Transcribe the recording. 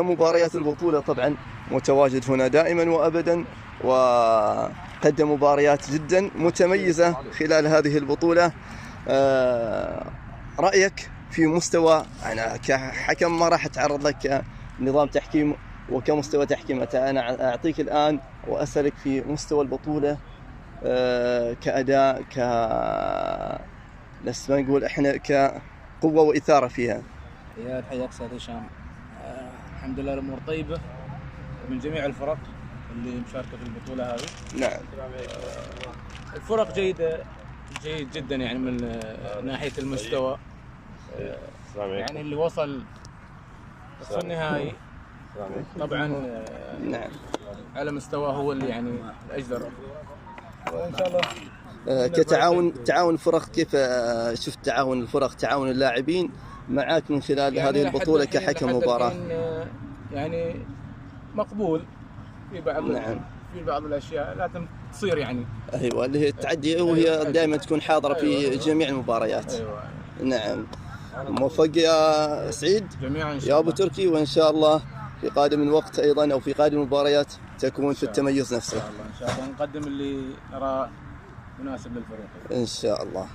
مباريات البطولة طبعا متواجد هنا دائما وأبدا، وقدم مباريات جدا متميزة خلال هذه البطولة. رأيك في مستوى، أنا كحكم ما راح أتعرض لك كنظام تحكيم وكمستوى تحكيم، أنا أعطيك الآن وأسألك في مستوى البطولة كأداء، بس ما نقول إحنا كقوة وإثارة فيها. يا حياك أستاذ هشام. الحمد لله الأمور طيبة من جميع الفرق اللي مشاركة في البطولة هذه. نعم. الفرق جيد جدا يعني من ناحية المستوى، يعني اللي وصل النهائي طبعا نعم على مستوى هو اللي يعني الأجدر، وإن شاء الله تعاون الفرق. كيف شفت تعاون الفرق، تعاون اللاعبين معك من خلال يعني هذه البطولة كحكم مباراة؟ يعني مقبول في بعض. نعم. في بعض الأشياء لازم تصير يعني. أيوة، اللي هي التعدي، وهي دائما تكون حاضرة في جميع المباريات. أيوة. نعم. موفق يا سعيد جميعا يا أبو تركي، وإن شاء الله في قادم الوقت أيضا أو في قادم المباريات تكون في التميز نفسه. إن شاء الله نقدم اللي نراه مناسب للفريق إن شاء الله.